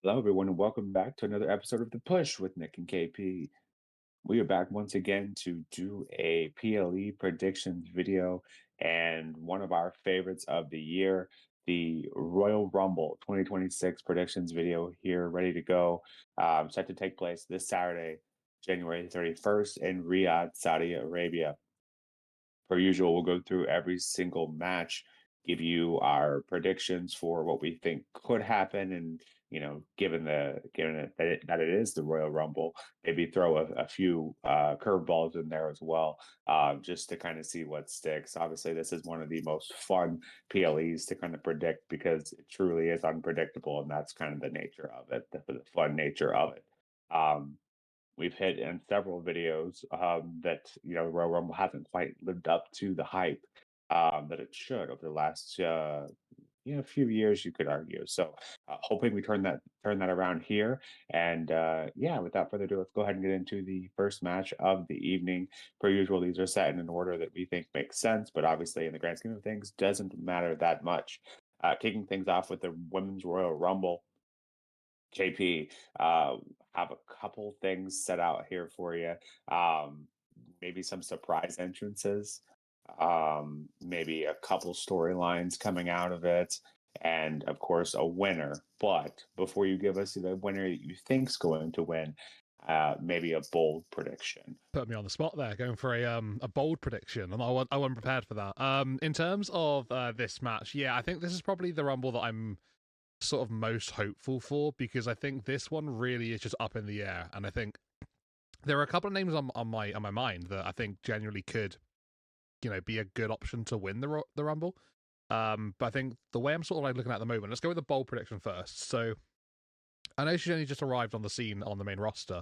Hello, everyone, and welcome back to another episode of The Push with Nick and KP. We are back once again to do a PLE predictions video and one of our favorites of the year, the Royal Rumble 2026 predictions video here, ready to go. Set to take place this Saturday, January 31st in Riyadh, Saudi Arabia. Per usual, we'll go through every single match, give you our predictions for what we think could happen, and given that it is the Royal Rumble, maybe throw a few curveballs in there as well, just to kind of see what sticks. Obviously, this is one of the most fun PLEs to kind of predict because it truly is unpredictable, and that's kind of the nature of it, the fun nature of it. Um, We've hit in several videos that Royal Rumble hasn't quite lived up to the hype that it should over the last few years, you could argue. So hoping we turn that around here. And yeah, without further ado, let's go ahead and get into the first match of the evening. Per usual, these are set in an order that we think makes sense, but obviously in the grand scheme of things, doesn't matter that much. Kicking things off with the Women's Royal Rumble. KP, have a couple things set out here for you. Um, Maybe some surprise entrances, maybe a couple storylines coming out of it, and of course a winner. But before you give us the winner that you think's going to win, maybe a bold prediction. Put me on the spot there, going for a bold prediction, and I wasn't prepared for that. In terms of this match, yeah, I think this is probably the Rumble that I'm sort of most hopeful for, because I think this one really is just up in the air, and I think there are a couple of names on my mind that I think genuinely could, be a good option to win the Rumble. But I think the way I'm sort of like looking at the moment, let's go with the bold prediction first. So I know she's only just arrived on the scene on the main roster.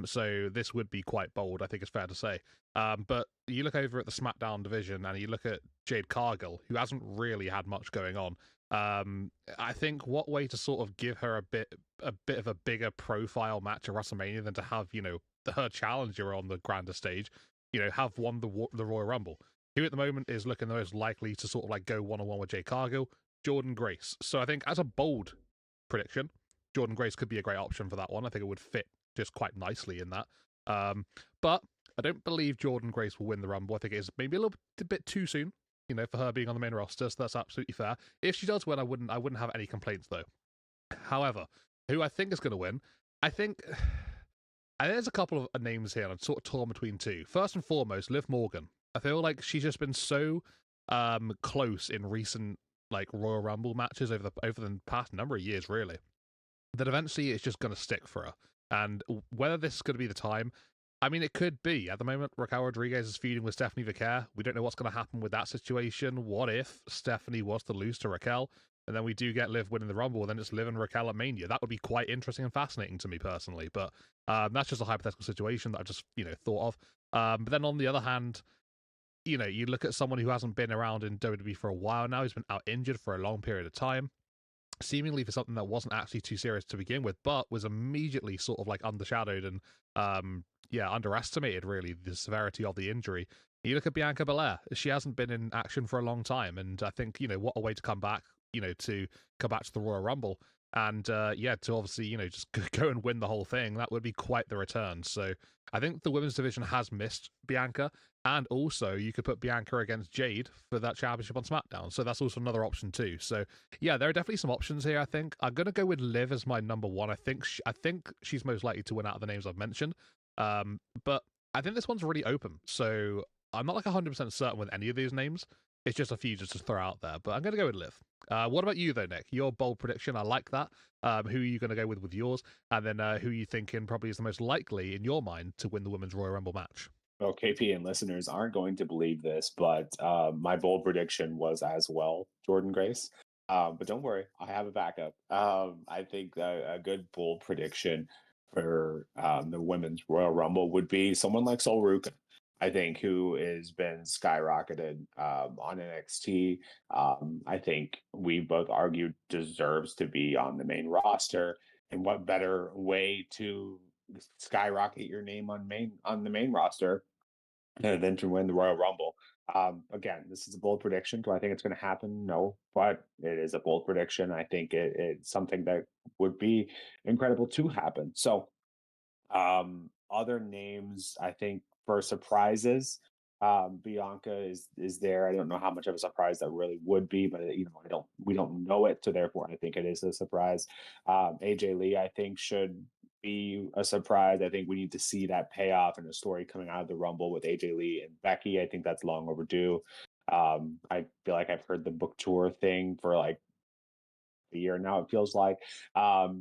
So this would be quite bold, I think it's fair to say. But you look over at the SmackDown division and you look at Jade Cargill, who hasn't really had much going on. I think what way to sort of give her a bit of a bigger profile match at WrestleMania than to have, her challenger on the grander stage, have won the Royal Rumble. Who at the moment is looking the most likely to sort of like go one-on-one with Jade Cargill? Jordan Grace. So I think as a bold prediction, Jordan Grace could be a great option for that one. I think it would fit just quite nicely in that. But I don't believe Jordan Grace will win the Rumble. I think it's maybe a little bit too soon, for her being on the main roster. So that's absolutely fair. If she does win, I wouldn't have any complaints though. However, who I think is going to win, I think there's a couple of names here, and I'm sort of torn between two. First and foremost, Liv Morgan. I feel like she's just been so close in recent like Royal Rumble matches over the past number of years, really, that eventually it's just going to stick for her. And whether this is going to be the time, I mean, it could be. At the moment, Raquel Rodriguez is feuding with Stephanie Vicaire. We don't know what's going to happen with that situation. What if Stephanie was to lose to Raquel, and then we do get Liv winning the Rumble, and then it's Liv and Raquel at Mania? That would be quite interesting and fascinating to me personally. But that's just a hypothetical situation that I've just, thought of. But then on the other hand, you look at someone who hasn't been around in WWE for a while now, who's been out injured for a long period of time, seemingly for something that wasn't actually too serious to begin with, but was immediately sort of like undershadowed and underestimated really the severity of the injury. You look at Bianca Belair; she hasn't been in action for a long time, and I think what a way to come back, to come back to the Royal Rumble. And to obviously, just go and win the whole thing. That would be quite the return. So I think the women's division has missed Bianca. And also, you could put Bianca against Jade for that championship on SmackDown. So that's also another option too. So yeah, there are definitely some options here, I think. I'm going to go with Liv as my number one. I think she's most likely to win out of the names I've mentioned. But I think this one's really open. So I'm not like 100% certain with any of these names. It's just a few just to throw out there, but I'm going to go with Liv. What about you, though, Nick? Your bold prediction, I like that. Who are you going to go with yours? And then who are you thinking probably is the most likely, in your mind, to win the Women's Royal Rumble match? Well, KP and listeners aren't going to believe this, but my bold prediction was as well Jordan Grace. But don't worry, I have a backup. I think a good bold prediction for the Women's Royal Rumble would be someone like Sol Ruka. I think, who has been skyrocketed on NXT. I think we both argued deserves to be on the main roster. And what better way to skyrocket your name on the main roster than to win the Royal Rumble? Again, this is a bold prediction. Do I think it's going to happen? No, but it is a bold prediction. I think it's something that would be incredible to happen. So, other names, I think for surprises, Bianca is there. I don't know how much of a surprise that really would be, but I don't we don't know it, so therefore I think it is a surprise. AJ Lee, I think should be a surprise. I think we need to see that payoff and a story coming out of the Rumble with AJ Lee and Becky. I think that's long overdue. I feel like I've heard the book tour thing for like a year now. It feels like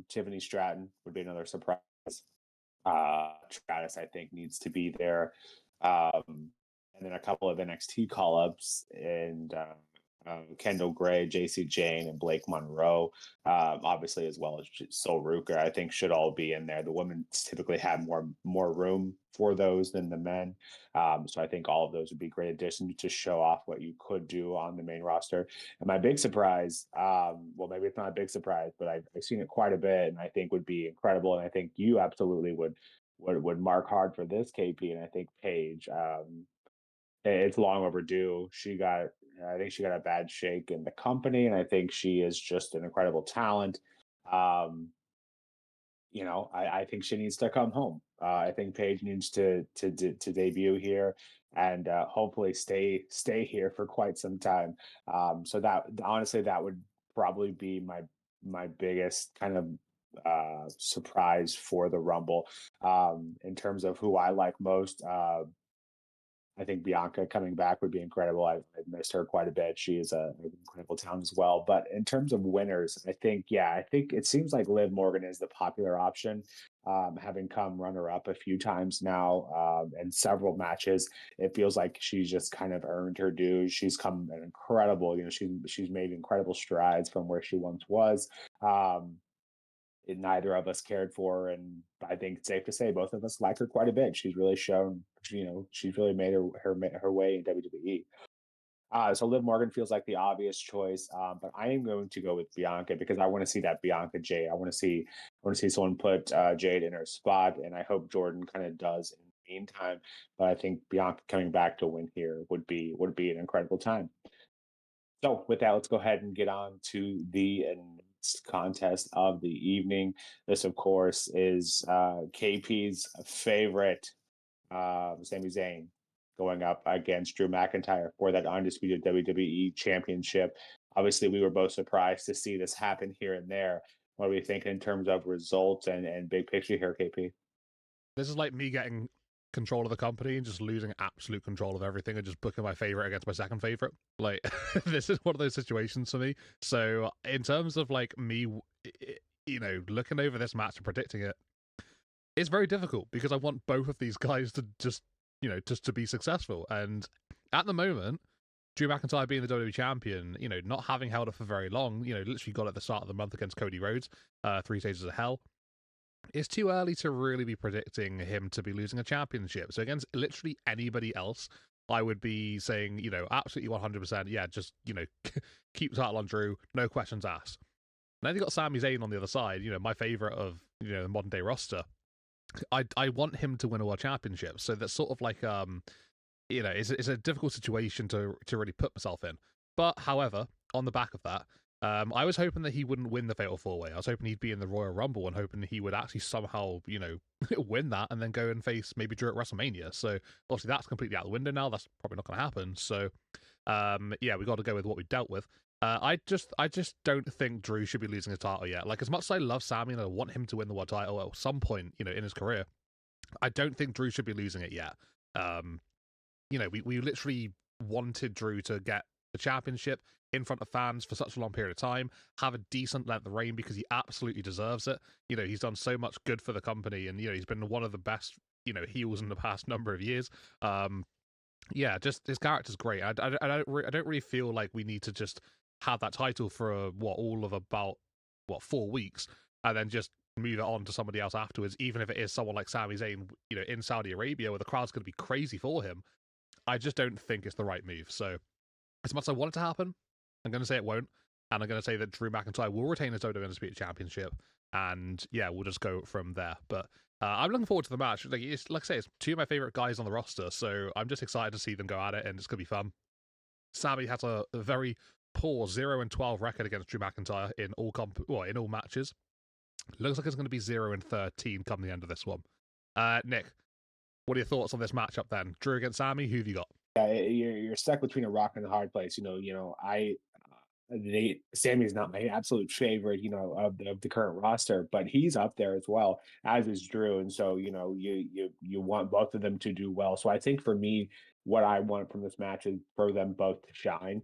Tiffany Stratton would be another surprise. Stratus, I think, needs to be there. And then a couple of NXT call ups and Kendall Gray, JC Jane, and Blake Monroe, obviously, as well as Sol Ruker, I think should all be in there. The women typically have more room for those than the men. So I think all of those would be great additions to show off what you could do on the main roster. And my big surprise, well, maybe it's not a big surprise, but I've seen it quite a bit, and I think would be incredible. And I think you absolutely would mark hard for this, KP. And I think Paige, it's long overdue. I think she got a bad shake in the company, and I think she is just an incredible talent. Um, I think she needs to come home. I think Paige needs to debut here and hopefully stay here for quite some time. So that honestly, that would probably be my biggest kind of surprise for the Rumble. In terms of who I like most, I think Bianca coming back would be incredible. I've missed her quite a bit. She is an incredible talent as well. But in terms of winners, I think it seems like Liv Morgan is the popular option, having come runner up a few times now in several matches. It feels like she's just kind of earned her dues. She's come an incredible, she's made incredible strides from where she once was. Neither of us cared for, and I think it's safe to say both of us like her quite a bit. She's really shown, she's really made her way in WWE. So Liv Morgan feels like the obvious choice, but I am going to go with Bianca because I want to see that Bianca Jade. I want to see someone put Jade in her spot, and I hope Jordan kind of does in the meantime. But I think Bianca coming back to win here would be an incredible time. So with that, let's go ahead and get on to the next contest of the evening. This, of course, is KP's favorite, Sami Zayn, going up against Drew McIntyre for that undisputed WWE Championship. Obviously, we were both surprised to see this happen here and there. What do we think in terms of results and big picture here, KP? This is like me getting control of the company and just losing absolute control of everything and just booking my favorite against my second favorite. Like, this is one of those situations for me. So, in terms of like me, looking over this match and predicting it, it's very difficult because I want both of these guys to just to be successful. And at the moment, Drew McIntyre being the WWE champion, not having held it for very long, literally got at the start of the month against Cody Rhodes, 3 stages of hell. It's too early to really be predicting him to be losing a championship. So against literally anybody else, I would be saying, absolutely 100%, yeah, just, keep the title on Drew, no questions asked. And then you got Sami Zayn on the other side, my favorite of, the modern day roster. I want him to win a world championship. So that's sort of like, it's a difficult situation to really put myself in. But however, on the back of that, I was hoping that he wouldn't win the Fatal 4-Way. I was hoping he'd be in the Royal Rumble and hoping he would actually somehow, win that and then go and face maybe Drew at WrestleMania. So obviously that's completely out the window now. That's probably not going to happen. So, we got to go with what we dealt with. I just don't think Drew should be losing his title yet. Like, as much as I love Sami and I want him to win the world title at some point, in his career, I don't think Drew should be losing it yet. We literally wanted Drew to get the championship in front of fans for such a long period of time, have a decent length of reign because he absolutely deserves it. He's done so much good for the company, and he's been one of the best heels in the past number of years. Just his character's great. I don't really feel like we need to just have that title for all of about 4 weeks and then just move it on to somebody else afterwards, even if it is someone like Sami Zayn, in Saudi Arabia where the crowd's going to be crazy for him. I just don't think it's the right move. So as much as I want it to happen, I'm going to say it won't. And I'm going to say that Drew McIntyre will retain his WWE Undisputed Championship. and yeah, we'll just go from there. But I'm looking forward to the match. Like I say, it's two of my favorite guys on the roster, so I'm just excited to see them go at it, and it's gonna be fun. Sami has a very poor 0-12 record against Drew McIntyre in all matches. Looks like it's going to be 0-13 come the end of this one. Nick, what are your thoughts on this matchup then? Drew against Sami, who have you got? Yeah, you're stuck between a rock and a hard place. Sammy is not my absolute favorite, of the current roster, but he's up there as well, as is Drew. And so, you want both of them to do well. So I think for me, what I want from this match is for them both to shine.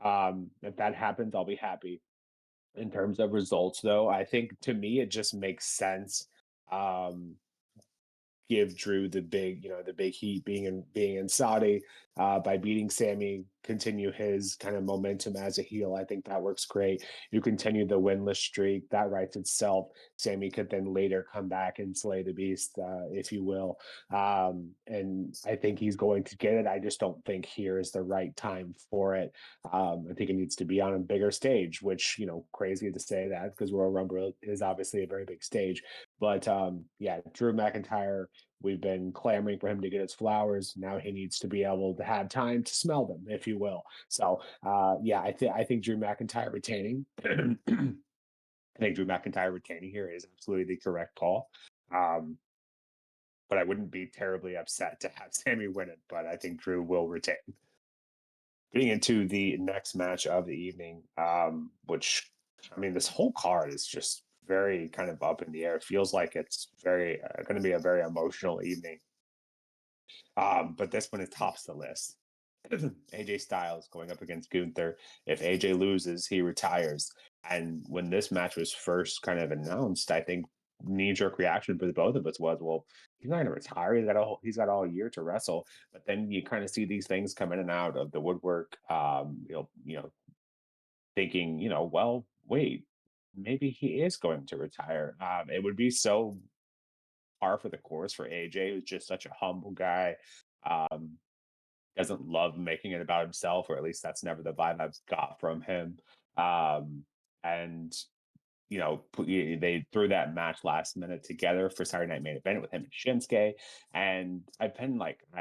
If that happens, I'll be happy. In terms of results, though, I think to me it just makes sense. Um, Give Drew the big heat being in Saudi by beating Sammy, continue his kind of momentum as a heel. I think that works great. You continue the winless streak, that writes itself. Sammy could then later come back and slay the beast, if you will. And I think he's going to get it. I just don't think here is the right time for it. I think it needs to be on a bigger stage, which, crazy to say that because Royal Rumble is obviously a very big stage. But yeah, Drew McIntyre, we've been clamoring for him to get his flowers. Now he needs to be able to have time to smell them, if you will. So yeah, I think Drew McIntyre retaining. I think Drew McIntyre retaining here is absolutely the correct call. But I wouldn't be terribly upset to have Sammy win it. But I think Drew will retain. Getting into the next match of the evening, which this whole card is just very kind of up in the air. It feels like it's very going to be a very emotional evening. But this one is tops the list. AJ Styles going up against Gunther. If AJ loses, he retires. And when this match was first kind of announced, I think knee-jerk reaction for the both of us was, well, he's not going to retire. He's got all year to wrestle. But then you kind of see these things come in and out of the woodwork. Thinking, well, wait, maybe he is going to retire. It would be so par for the course for AJ, who's just such a humble guy. Doesn't love making it about himself, or at least that's never the vibe I've got from him. And they threw that match last minute together for Saturday Night Main Event with him and Shinsuke, and I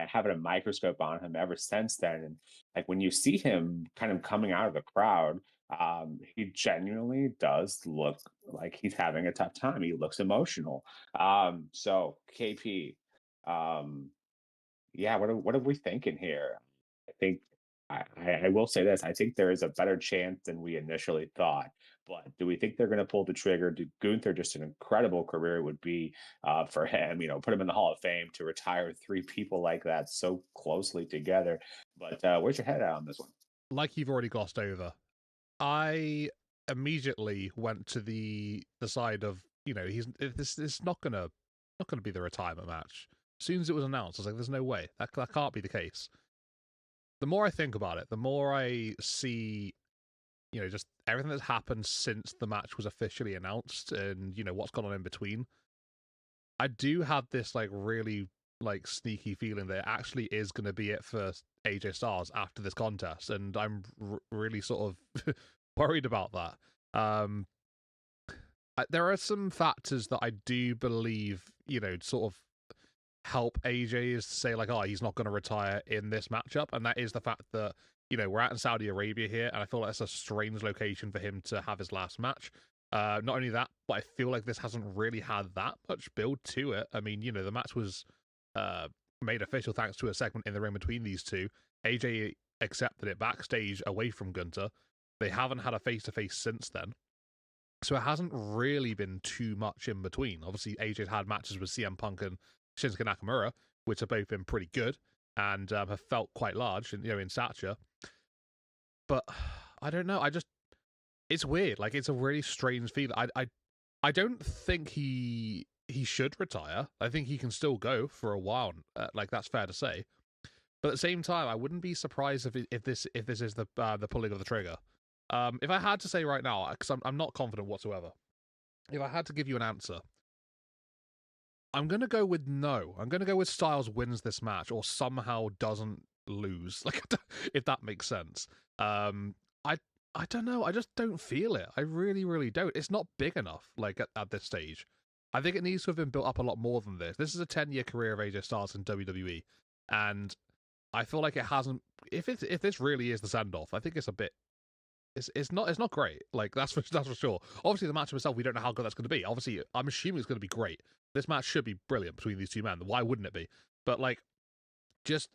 have a microscope on him ever since then. And like when you see him kind of coming out of the crowd, he genuinely does look like he's having a tough time. He looks emotional. So KP, yeah, what are we thinking here? I think I will say this. I think there is a better chance than we initially thought. But do we think they're going to pull the trigger? Did Gunther, just an incredible career it would be for him, put him in the Hall of Fame to retire three people like that so closely together. But where's your head at on this one? Like you've already glossed over, I immediately went to the side of, this is not gonna be the retirement match. As soon as it was announced, I was like, there's no way. That can't be the case. The more I think about it, the more I see, just everything that's happened since the match was officially announced and, what's gone on in between. I do have this, really, sneaky feeling that it actually is going to be it for AJ Styles after this contest. And I'm really sort of worried about that. There are some factors that I do believe, sort of help AJ is to say he's not going to retire in this matchup, and that is the fact that we're out in Saudi Arabia here, and I feel like it's a strange location for him to have his last match. Not only that, but I feel like this hasn't really had that much build to it. I mean, the match was made official thanks to a segment in the ring between these two. AJ accepted it backstage away from Gunther. They haven't had a face-to-face since then. So it hasn't really been too much in between. Obviously, AJ's had matches with CM Punk and Shinsuke Nakamura, which have both been pretty good and have felt quite large, in stature. But I don't know. It's weird. It's a really strange feeling. I don't think he should retire. I think he can still go for a while. That's fair to say. But at the same time, I wouldn't be surprised if this is the pulling of the trigger. If I had to say right now, because I'm not confident whatsoever, if I had to give you an answer, I'm going to go with no. I'm going to go with Styles wins this match or somehow doesn't lose, if that makes sense. I don't know. I just don't feel it. I really, really don't. It's not big enough, like, at this stage. I think it needs to have been built up a lot more than this. This is a 10-year career of AJ Styles in WWE, and I feel like it hasn't. If this really is the send off, I think it's a bit. It's not great. Like, that's for sure. Obviously, the match itself, we don't know how good that's going to be. Obviously, I'm assuming it's going to be great. This match should be brilliant between these two men. Why wouldn't it be? But like, just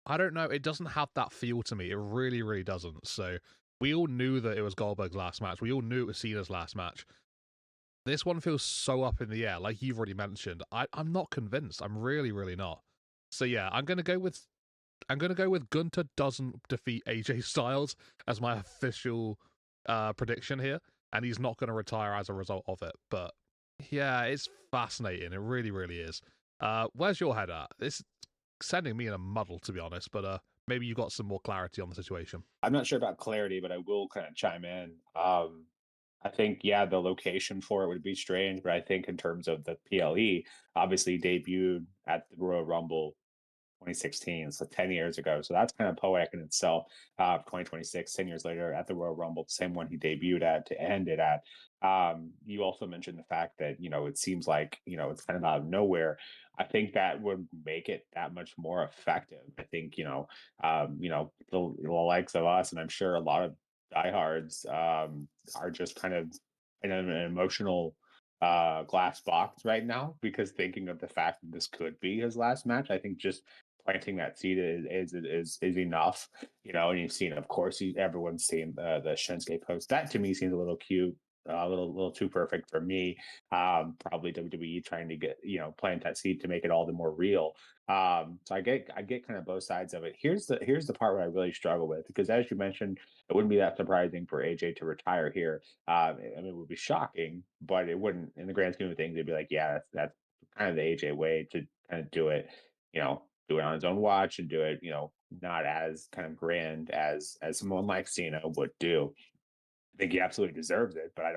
I don't know. It doesn't have that feel to me. It really, really doesn't. So we all knew that it was Goldberg's last match. We all knew it was Cena's last match. This one feels so up in the air, like you've already mentioned. I'm not convinced. I'm really, really not. So yeah, I'm gonna go with Gunther doesn't defeat AJ Styles as my official prediction here, and he's not gonna retire as a result of it. But yeah, it's fascinating. It really, really is. Where's your head at? It's sending me in a muddle, to be honest. But maybe you got some more clarity on the situation. I'm not sure about clarity, but I will kind of chime in. I think, yeah, the location for it would be strange, but I think in terms of the PLE, obviously debuted at the Royal Rumble 2016, so 10 years ago. So that's kind of poetic in itself. 2026, 10 years later at the Royal Rumble, the same one he debuted at to end it at. You also mentioned the fact that, it seems like, it's kind of out of nowhere. I think that would make it that much more effective. I think, the likes of us, and I'm sure a lot of diehards are just kind of in an emotional glass box right now because thinking of the fact that this could be his last match. I think just planting that seed is enough, and you've seen, of course, everyone's seen the Shinsuke post. That to me seems a little cute, a little too perfect for me. Probably WWE trying to get, plant that seed to make it all the more real. So I get kind of both sides of it. Here's the part where I really struggle with, because as you mentioned, it wouldn't be that surprising for AJ to retire here. I mean, it would be shocking, but it wouldn't, in the grand scheme of things, it'd be like, yeah, that's kind of the AJ way to kind of do it, do it on his own watch and do it, not as kind of grand as someone like Cena would do. I think he absolutely deserves it, but I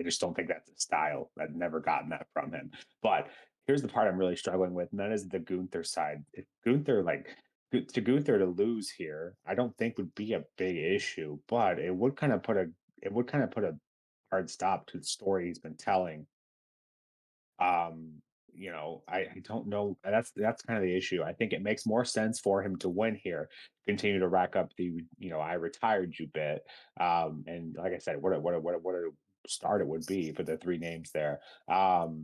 just don't think that's his style. I've never gotten that from him. But here's the part I'm really struggling with, and that is the Gunther side. If Gunther, to Gunther to lose here, I don't think would be a big issue, but it would kind of put a hard stop to the story he's been telling. um I don't know, that's kind of the issue. I think it makes more sense for him to win here, continue to rack up the, I retired you bit. And like I said, what a start it would be for the three names there. But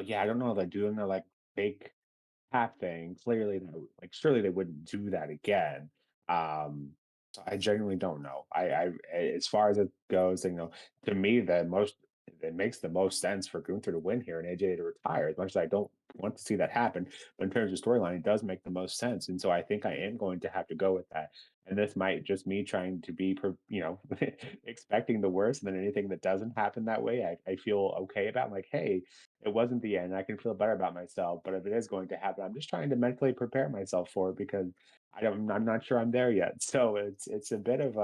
yeah, I don't know, like doing the like fake hat thing. Clearly, surely they wouldn't do that again. Um, so I genuinely don't know. As far as it goes, to me, it makes the most sense for Gunther to win here and AJ to retire. As much as I don't want to see that happen, but in terms of storyline, it does make the most sense. And so I think I am going to have to go with that. And this might just me trying to be, expecting the worst, and then anything that doesn't happen that way, I feel okay about. I'm like, hey, it wasn't the end. I can feel better about myself. But if it is going to happen, I'm just trying to mentally prepare myself for it because I'm not sure I'm there yet. So it's a bit of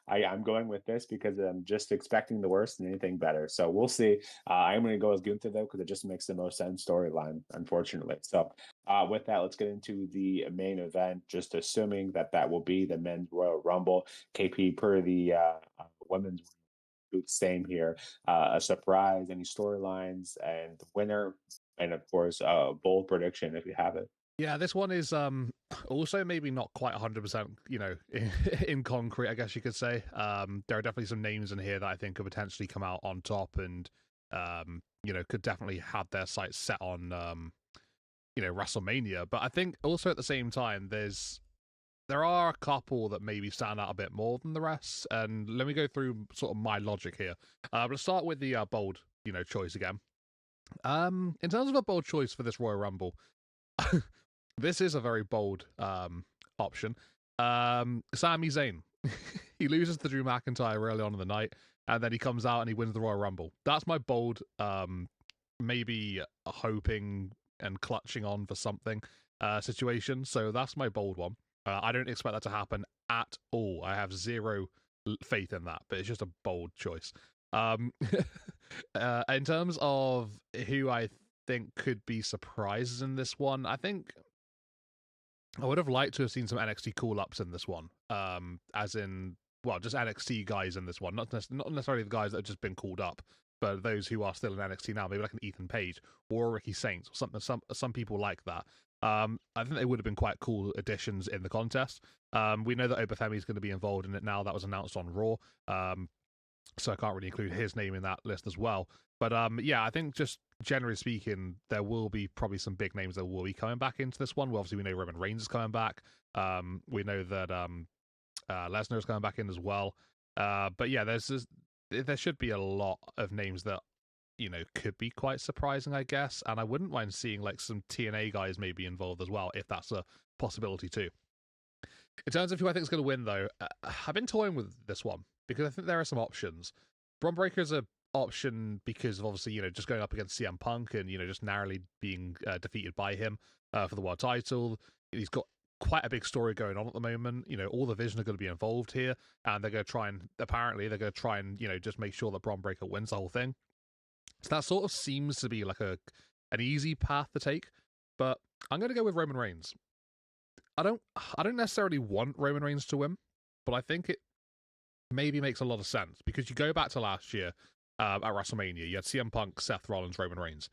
I'm going with this because I'm just expecting the worst and anything better. So we'll see. I'm going to go with Gunther though because it just makes the most sense storyline, unfortunately. So with that, let's get into the main event. Just assuming that will be the men's Royal Rumble. KP per the women's, same here. A surprise, any storylines, and the winner, and of course, a bold prediction if you have it. Yeah, this one is also maybe not quite 100%, in concrete, I guess you could say. There are definitely some names in here that I think could potentially come out on top and could definitely have their sights set on WrestleMania. But I think also at the same time there are a couple that maybe stand out a bit more than the rest. And let me go through sort of my logic here. Let's start with the bold, choice again. In terms of a bold choice for this Royal Rumble, this is a very bold option. Sami Zayn. He loses to Drew McIntyre early on in the night, and then he comes out and he wins the Royal Rumble. That's my bold, maybe hoping and clutching on for something situation. So that's my bold one. I don't expect that to happen at all. I have zero faith in that, but it's just a bold choice. In terms of who I think could be surprises in this one, I think I would have liked to have seen some NXT call-ups in this one, as in well, just NXT guys in this one, not necessarily the guys that have just been called up, but those who are still in NXT now, maybe like an Ethan Page or a Ricky Saints or something, some people like that. I think they would have been quite cool additions in the contest. We know that Obafemi is going to be involved in it now. That was announced on Raw. So I can't really include his name in that list as well. But yeah, I think just generally speaking, there will be probably some big names that will be coming back into this one. Well, obviously, we know Roman Reigns is coming back. We know that Lesnar is coming back in as well. But yeah, there should be a lot of names that could be quite surprising, I guess. And I wouldn't mind seeing like some TNA guys maybe involved as well, if that's a possibility too. In terms of who I think is going to win, though, I've been toying with this one because I think there are some options. Braun Breaker is an option because of obviously, just going up against CM Punk and, just narrowly being defeated by him for the world title. He's got quite a big story going on at the moment. All the Vision are going to be involved here, and they're going to try and, apparently, just make sure that Braun Breaker wins the whole thing. So that sort of seems to be like an easy path to take, but I'm going to go with Roman Reigns. I don't necessarily want Roman Reigns to win, but I think it maybe makes a lot of sense because you go back to last year at WrestleMania, you had CM Punk, Seth Rollins, Roman Reigns.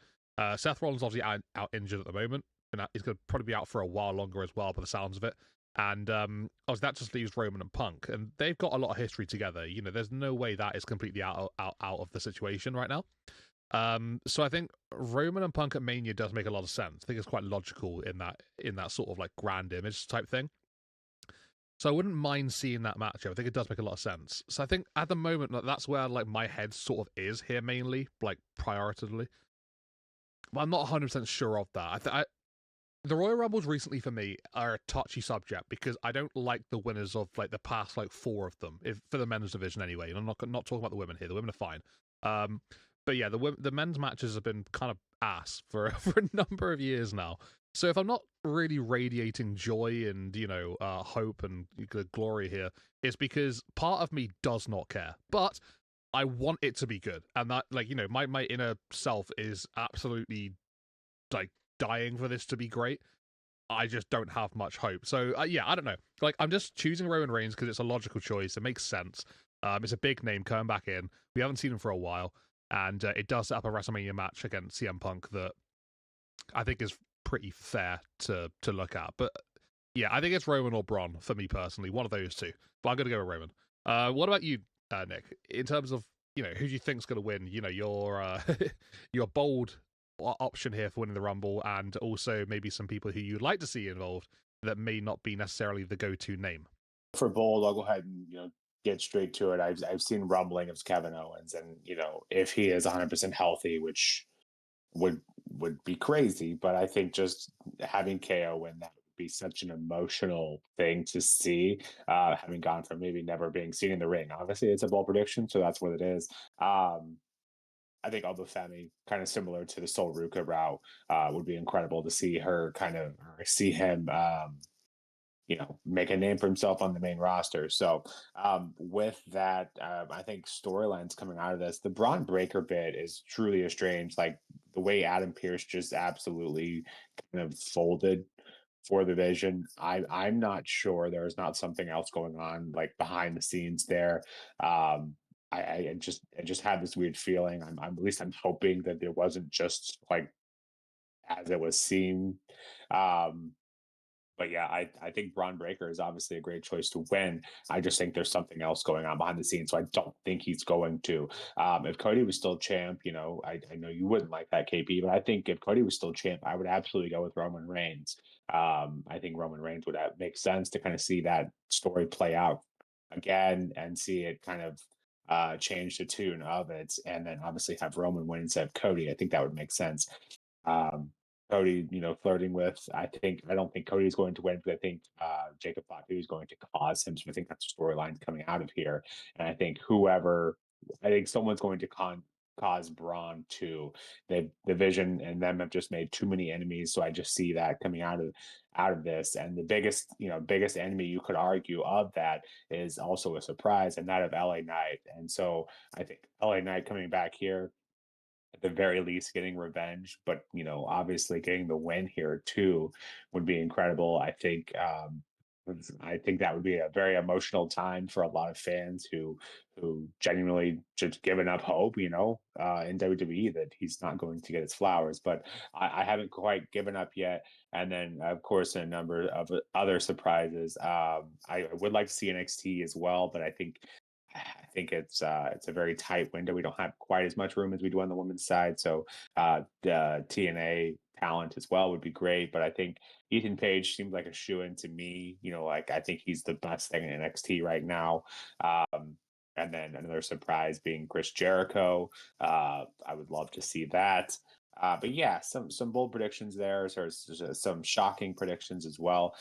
Seth Rollins obviously out injured at the moment, and he's going to probably be out for a while longer as well, by the sounds of it. And obviously that just leaves Roman and Punk, and they've got a lot of history together. There's no way that is completely out of the situation right now. So I think Roman and Punk at Mania does make a lot of sense. I think it's quite logical in that sort of like grand image type thing. So I wouldn't mind seeing that matchup. I think it does make a lot of sense. So I think at the moment that's where like my head sort of is here mainly, like prioritatively. But I'm not 100% sure of that. The Royal Rumbles recently for me are a touchy subject because I don't like the winners of like the past like 4 of them, for the men's division anyway. And I'm not talking about the women here. The women are fine. But yeah, the men's matches have been kind of ass for a number of years now. So if I'm not really radiating joy and hope and glory here, it's because part of me does not care, but I want it to be good, and that my inner self is absolutely like dying for this to be great. I just don't have much hope. So yeah, I don't know. Like I'm just choosing Roman Reigns because it's a logical choice. It makes sense. It's a big name coming back in. We haven't seen him for a while. And it does set up a WrestleMania match against CM Punk that I think is pretty fair to look at. But yeah, I think it's Roman or Braun for me personally, one of those two. But I'm going to go with Roman. What about you, Nick? In terms of who do you think's going to win? Your bold option here for winning the Rumble, and also maybe some people who you'd like to see involved that may not be necessarily the go-to name. For bold, I'll go ahead and get straight to it. I've seen rumbling of Kevin Owens, and if he is 100% healthy, which would be crazy, but I think just having KO win that would be such an emotional thing to see. Having gone from maybe never being seen in the ring. Obviously, it's a bold prediction, so that's what it is. I think Obafemi, kind of similar to the Sol Ruka route, would be incredible to see her see him. Make a name for himself on the main roster. So with that, I think storylines coming out of this, the Braun Breaker bit is truly a strange, like the way Adam Pearce just absolutely kind of folded for the Vision. I'm not sure there's not something else going on like behind the scenes there. I just had this weird feeling. At least I'm hoping that there wasn't just like as it was seen. But yeah, I think Braun Breaker is obviously a great choice to win. I just think there's something else going on behind the scenes, so I don't think he's going to. If Cody was still champ, I know you wouldn't like that, KP, but I think if Cody was still champ, I would absolutely go with Roman Reigns. I think Roman Reigns would make sense to kind of see that story play out again and see it kind of change the tune of it, and then obviously have Roman win instead of Cody. I think that would make sense. Um, Cody, flirting with. I don't think Cody's going to win, but I think Jacob Fatu is going to cause him. So I think that's the storyline coming out of here. And I think someone's going to cause Braun to. The Vision and them have just made too many enemies. So I just see that coming out of this. And the biggest enemy you could argue of that is also a surprise, and that of LA Knight. And so I think LA Knight coming back here, at the very least getting revenge, but obviously getting the win here too would be incredible. I think I think that would be a very emotional time for a lot of fans who genuinely just given up hope, in WWE that he's not going to get his flowers. But I haven't quite given up yet. And then, of course, a number of other surprises. I would like to see NXT as well, but I think it's a very tight window. We don't have quite as much room as we do on the women's side. So the TNA talent as well would be great. But I think Ethan Page seems like a shoe-in to me. Like I think he's the best thing in NXT right now. And then another surprise being Chris Jericho. I would love to see that. But yeah, some bold predictions there. So some shocking predictions as well.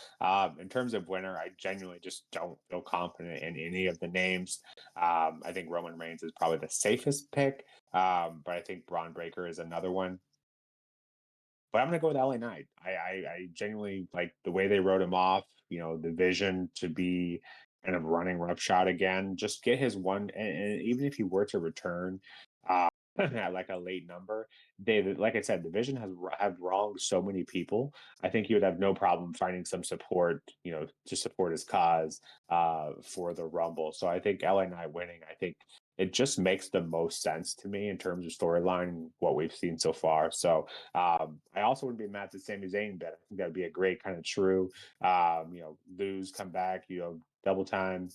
In terms of winner, I genuinely just don't feel confident in any of the names. I think Roman Reigns is probably the safest pick, but I think Braun Breaker is another one. But I'm gonna go with LA Knight. I genuinely like the way they wrote him off. The vision to be kind of running roughshod again. Just get his one, and even if he were to return at like a late number, like I said, the vision have wronged so many people. I think he would have no problem finding some support, to support his cause for the Rumble. So I think LA Knight winning. I think it just makes the most sense to me in terms of storyline and what we've seen so far. So I also wouldn't be mad to Sami Zayn bet. I think that would be a great kind of true, lose, come back, double time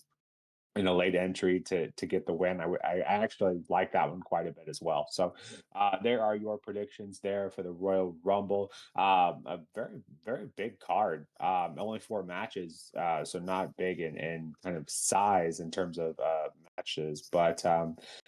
in a late entry to get the win. I actually like that one quite a bit as well. So there are your predictions there for the Royal Rumble. A very very big card. Only 4 matches, so not big in kind of size in terms of matches, but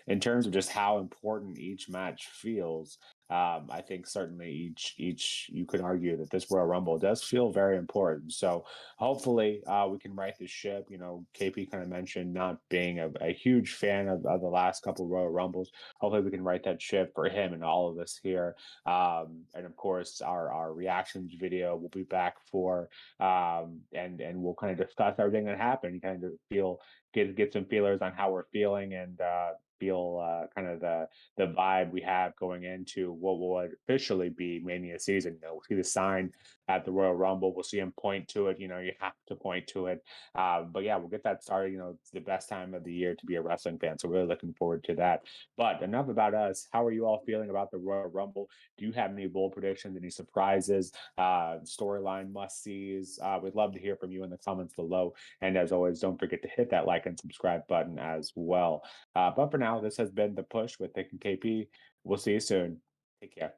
in terms of just how important each match feels. I think certainly each you could argue that this Royal Rumble does feel very important. So hopefully we can right this ship. KP kind of mentioned not being a huge fan of the last couple Royal Rumbles. Hopefully we can right that ship for him and all of us here. And of course, our reactions video will be back for, and we'll kind of discuss everything that happened, kind of get some feelers on how we're feeling, and feel kind of the vibe we have going into what will officially be Mania season. We'll see the sign at the Royal Rumble. We'll see him point to it. You have to point to it. But yeah, we'll get that started. It's the best time of the year to be a wrestling fan. So really looking forward to that. But enough about us. How are you all feeling about the Royal Rumble? Do you have any bold predictions, any surprises, storyline must-sees? We'd love to hear from you in the comments below. And as always, don't forget to hit that like and subscribe button as well. But for now, this has been The Push with Nick and KP. We'll see you soon. Take care.